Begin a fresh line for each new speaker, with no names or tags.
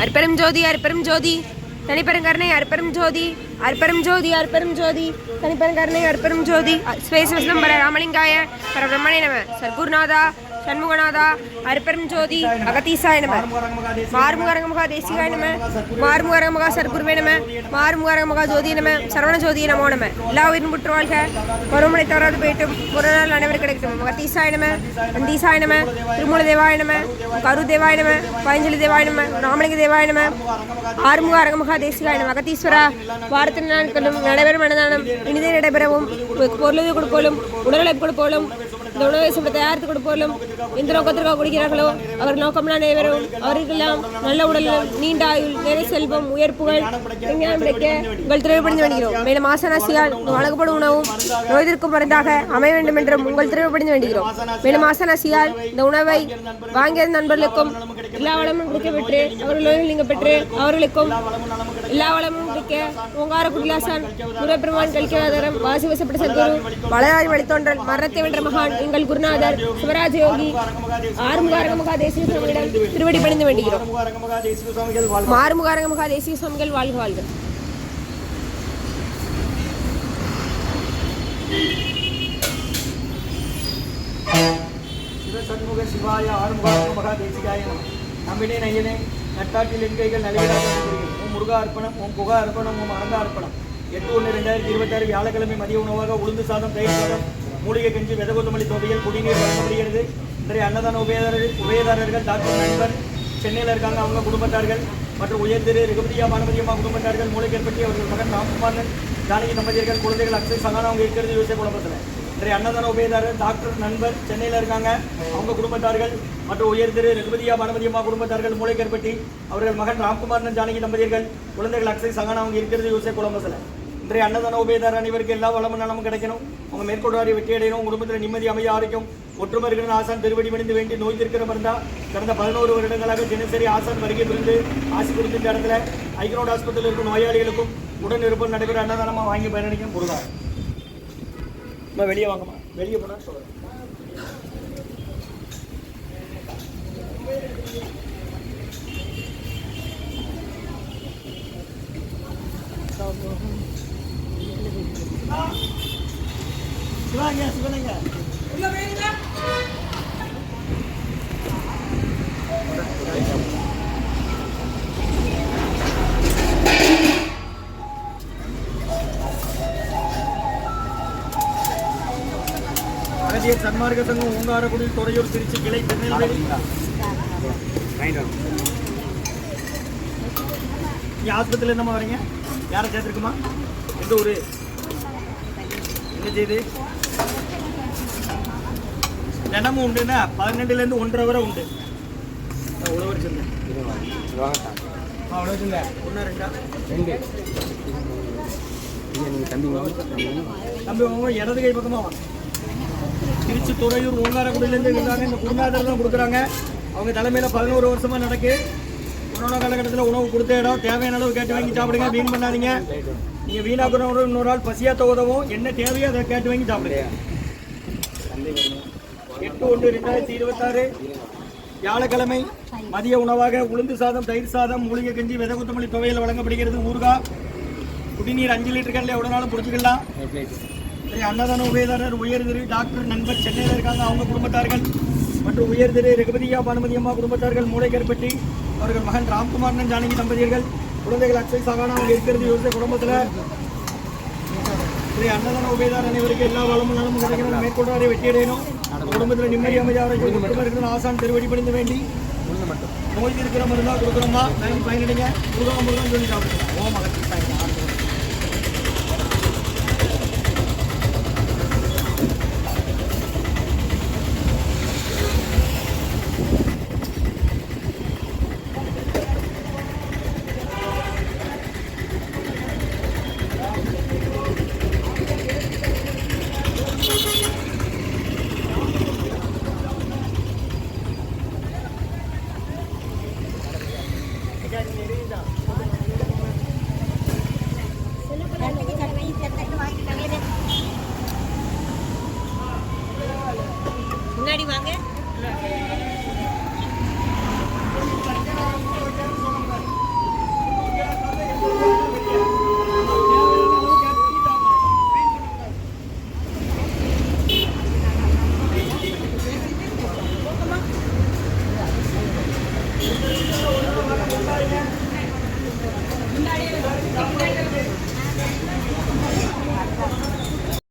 அற்பெரும் ஜோதி அற்பெரும் ஜோதி தனிப்பெருங்கருணை அற்பெரும் ஜோதி அற்பெரும் ஜோதி அற்பெரும் ஜோதி தனிப்பெருங்கருணை அற்பெரும் ஜோதி ஸ்வேசவசனம் பர ராமலிங்காய பரபிரம்மணே நம சர்க்குருநாதா சண்முகநாதா அற்பெரும் ஜோதி அகதீசாய நம மார்முகரங்கமுகா தேசிகாய நம மார்முகரங்கமுகா சர்க்குருவே நம மார்முகரங்கமுகா ஜோதி நம சரவண ஜோதி நமோ நம எல்லா உயிரும் புற்று வாழ்க பருவமழை தவறாது போயிட்டும் ஒரு நாள் அனைவரும் கிடைக்கட்டும் அகதீசாய நம நந்தீசாய நம திருமூல தேவாய நம கரு தேவாய நம பயஞ்சலி தேவாய நம ராமலிங்க தேவாய நம ஆறுமுக அரங்கமுகா தேசிகாய நம அகதீஸ்வரா வாரத்தின் நாட்களும் நடைபெறும் மனதானம் இனிதே நடைபெறவும் பொருளை கொடுப்போலும் உடலை கொடுப்போலும் இந்த உணவை சுட தயாரித்து கொடுப்போலும் எந்த நோக்கத்திற்காக கொடுக்கிறார்களோ அவர் நோக்கம்னா நிறைவேறும் அவருக்கெல்லாம் நல்ல உடலும் நீண்ட ஆயுள் நிறைய செல்வம் உயர்ப்புகள் கிடைக்க உங்கள் திரைப்படிந்து வேண்டுகிறோம். மேலும் ஆசனாசியால் வழங்கப்படும் உணவும் நோய்திற்கும் மருந்தாக அமைய வேண்டும் என்றும் உங்கள் திரைப்படிந்து வேண்டுகிறோம். மேலும் ஆசனாசியால் இந்த உணவை வாங்கிய நண்பர்களுக்கும் எல்லா வளமும் கிடைக்க பெற்று அவர்கள் நீங்க பெற்று அவர்களுக்கும் எல்லா வளமும் கிடைக்க ஓங்கார குடிலாசான் குருபெருமான் கலிக்கவாதரம் வாசி வசப்பட்ட சத்குரு வளராஜ் வழித்தோன்றல் மரணத்தை வென்ற மகான் எங்கள் குருநாதர் சிவராஜ யோகி ஆறுமுக அரங்கமுகா தேசிய சுவாமியிடம் திருவடி பணிந்து வேண்டுகிறோம். மாறுமுக அரங்கமுகா தேசிய சுவாமிகள் வாழ்க வாழ்க.
சண்முக சிவாய ஆறுமுக தேசிகாய நம்பினே நையனே நட்டாட்டில் எண்கைகள் நலிவராக ஓம் முருகா அர்ப்பணம் ஓம் புகா அர்ப்பணம் ஓம் அரங்கா அர்ப்பணம் 8/1/2026 வியாழக்கிழமை மதிய உணவாக உளுந்து சாதம் தயிர் சாதம் மூலிகை கஞ்சி வெதகொத்தமல்லி தொகையில் குடிநீர் வழங்கப்படுகிறது. இன்றைய அன்னதான உபயதாரர்கள் டாக்டர் நண்பர் சென்னையில் இருக்காங்க, அவங்க குடும்பத்தார்கள் மற்றும் உயர்திரு ரகுபதியா பானுமதியம்மா குடும்பத்தார்கள் மூளைக்கேற்பட்டி அவர்கள் மகன் ராம்குமாரன் ஜானகி தம்பதியர்கள் குழந்தைகள் அக்ஷய் சகானா அவங்க இருக்கிறது யோசிய குழப்பத்தில். இன்றைய அன்னதான உபயதாரர் டாக்டர் நண்பர் சென்னையில் இருக்காங்க, அவங்க குடும்பத்தார்கள் மற்றும் உயர்திரு ரகுபதியா பானுமதியம்மா குடும்பத்தார்கள் மூளைக்கேற்பட்டி அவர்கள் மகன் ராம்குமாரன் ஜானகி தம்பதியர்கள் குழந்தைகள் அக்ஷய் சகானா அவங்க இருக்கிறது யோசிய குழப்பத்தில். இன்றைய அன்னதான உபயதார அனைவருக்கு எல்லா வளமும் நலமும் கிடைக்கணும், அவங்க மேற்கொள்வாரி வெற்றி அடையணும், குடும்பத்தில் நிம்மதி அமைதி ஆரோக்கியம் ஒற்றுமை இருக்கிற ஆசான் திருவடி மணிந்து வேண்டி நோய் தீர்க்கிற மருந்தா கடந்த 11 வருடங்களாக தினசரி ஆசான் வருகை புரிந்து ஆசி புரிந்து இந்த இடத்துல ஐக்ரோட் ஆஸ்பத்திரியில் இருக்கும் நோயாளிகளுக்கும் உடன் இருப்பது நடைபெற அன்னதானமாக வாங்கி பயனளிக்கும் பொருளா. வெளியே வாங்கம்மா, வெளியே போனா சொல்றேன். சிவாங்க சிவனங்க அகதிய சன்மார்க்க சங்கம் ஓங்காரக்குடி துறையூர் திருச்சி கிளை திருநெல்வேலி. நீ ஆஸ்பத்திரியில் என்னமா வரீங்க? யாரை சேர்த்துருக்குமா? எந்த ஊர்? என்ன செய்து தினமும் உண்டுன்னா 12லேருந்து 1:30 வரை உண்டு. உழவர் சொன்ன அவ்வளோ சொல்ல ஒன்றா ரெண்டா தம்பி அவங்க இடது கை பக்கமாக வாங்க. திருச்சி துறையூர் ஓங்காரக்குடியிலேருந்து இருந்தாங்க, இந்த குருநாதர் தான் கொடுக்குறாங்க. அவங்க தலைமையில் 11 வருஷமாக நடக்கு. கொரோனா காலகட்டத்தில் உணவு கொடுத்த இடம் தேவையான அளவு கேட்டு வாங்கி சாப்பிடுங்க, வீண் பண்ணாதீங்க. நீங்கள் வீணாக்குற இன்னொரு நாள் பசியாத்த உதவும், என்ன தேவையோ அதை கேட்டு வாங்கி சாப்பிடுங்க. 8/1/2026 வியாழக்கிழமை மதிய உணவாக உளுந்து சாதம் தயிர் சாதம் மூலிகை கஞ்சி வெதகுத்தமல்லி துவையில் வழங்கப்படுகிறது. ஊறுகாய் குடிநீர் 5 லிட்டர் கல்ல எவ்வளோனாலும் பிடிச்சிக்கலாம். அன்னதான உபயதாரர் உயர்திரு டாக்டர் நண்பர் சென்னையில் இருக்காங்க, அவங்க குடும்பத்தார்கள் மற்றும் உயர்திரு ரகுபதியா பானுமதியம்மா குடும்பத்தார்கள் மூளைக்கேற்பட்டி அவர்கள் மகன் ராம்குமாரன் ஜானகி தம்பதியர்கள் குழந்தைகள் அக்ஷய் சகானா அவங்க இருக்கிறது யோசித்த குடும்பத்தில். அன்னதான உபயதார அனைவருக்கு எல்லா வளமும் நலமும் கிடைக்கணும், மேற்கொள்வாரை வெற்றி அடையணும், குடும்பத்தில் நிம்மதி அமைதியாக ஆசான் திருவடி பணிந்து வேண்டி நோய் இருக்கிற மருந்தா கொடுக்குறோமா பயனடைங்க. முருகன் சொல்லி சாப்பிடுங்க. ஓம் அகத்தீசாய.
இன்னைக்கு